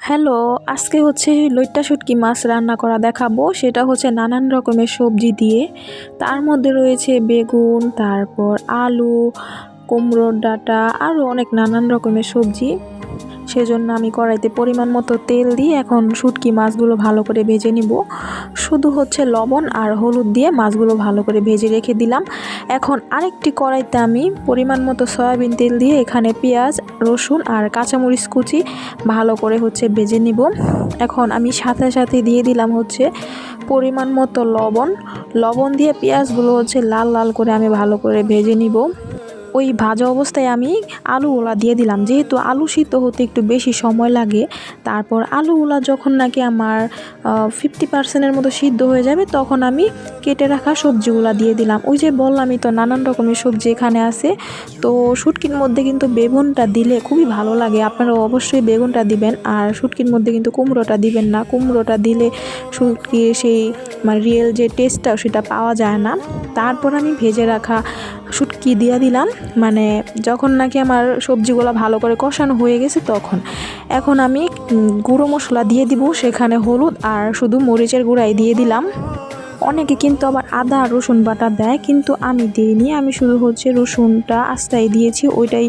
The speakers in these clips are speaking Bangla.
হ্যালো, আজকে হচ্ছে লইট্টা শুটকি মাছ রান্না করা দেখাবো। সেটা হচ্ছে নানান রকমের সবজি দিয়ে। তার মধ্যে রয়েছে বেগুন, তারপর আলু, কুমড়োর ডাঁটা আরও অনেক নানান রকমের সবজি। সেজন্য আমি কড়াইতে পরিমাণ মতো তেল দিয়ে এখন শুটকি মাছগুলো ভালো করে ভেজে নিব। শুধু হচ্ছে লবণ আর হলুদ দিয়ে মাছগুলো ভালো করে ভেজে রেখে দিলাম। এখন আরেকটি কড়াইতে আমি পরিমাণ মতো সয়াবিন তেল দিয়ে এখানে পেঁয়াজ, রসুন আর কাঁচামরিচ কুচি ভালো করে হচ্ছে ভেজে নিব। এখন আমি সাথে সাথে দিয়ে দিলাম হচ্ছে পরিমাণ মতো লবণ দিয়ে পেঁয়াজগুলো হচ্ছে লাল লাল করে আমি ভালো করে ভেজে নিব। ওই ভাজা অবস্থায় আমি আলুগুলা দিয়ে দিলাম, যেহেতু আলু সিদ্ধ হতে একটু বেশি সময় লাগে। তারপর আলুগুলা যখন নাকি আমার 50% মতো সিদ্ধ হয়ে যাবে তখন আমি কেটে রাখা সবজিগুলা দিয়ে দিলাম। ওই যে বললামই তো নানান রকমের সবজি এখানে আছে। তো শুটকির মধ্যে কিন্তু বেগুনটা দিলে খুবই ভালো লাগে, আপনারা অবশ্যই বেগুনটা দিবেন। আর শুটকির মধ্যে কিন্তু কুমড়োটা দিবেন না, কুমড়োটা দিলে শুটকির সেই মানে রিয়েল যে টেস্টটা সেটা পাওয়া যায় না। তারপর আমি ভেজে রাখা শুটকি দিয়ে দিলাম, মানে যখন নাকি আমার সবজিগুলো ভালো করে কষানো হয়ে গেছে তখন। এখন আমি গুঁড়ো মশলা দিয়ে দিব, সেখানে হলুদ আর শুধু মরিচের গুঁড়াই দিয়ে দিলাম। অনেকে কিন্তু আবার আদা আর রসুন বাটা দেয়, কিন্তু আমি দিইনি। আমি শুধু হচ্ছে রসুনটা আস্তাই দিয়েছি, ওইটাই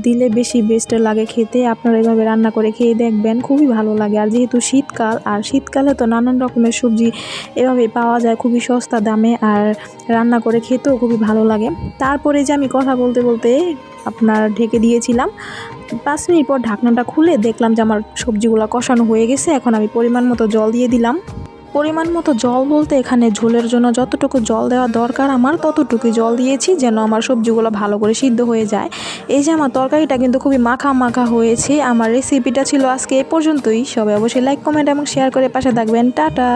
দিলে বেশি বেস্ট লাগে খেতে। আপনারা এভাবে রান্না করে খেয়ে দেখবেন, খুবই ভালো লাগে। আর যেহেতু শীতকাল, আর শীতকালে তো নানান রকমের সবজি এভাবেই পাওয়া যায় খুবই সস্তা দামে, আর রান্না করে খেতেও খুবই ভালো লাগে। তারপরে যে আমি কথা বলতে বলতে আপনার ঢেকে দিয়েছিলাম, 5 মিনিট পর ঢাকনাটা খুলে দেখলাম যে আমার সবজিগুলো কষানো হয়ে গেছে। এখন আমি পরিমাণ মতো জল দিয়ে দিলাম। পরিমাণ মতো জল বলতে এখানে ঝোলের জন্য যতটুকু জল দেওয়া দরকার আমার ততটুকুই জল দিয়েছি, যেন আমার সবজিগুলো ভালো করে সিদ্ধ হয়ে যায়। এই যে আমার তরকারিটা কিন্তু খুবই মাখা মাখা হয়েছে। আমার রেসিপিটা ছিল আজকে এ পর্যন্তই। সবাই অবশ্যই লাইক, কমেন্ট এবং শেয়ার করে পাশে থাকবেন। টাটা।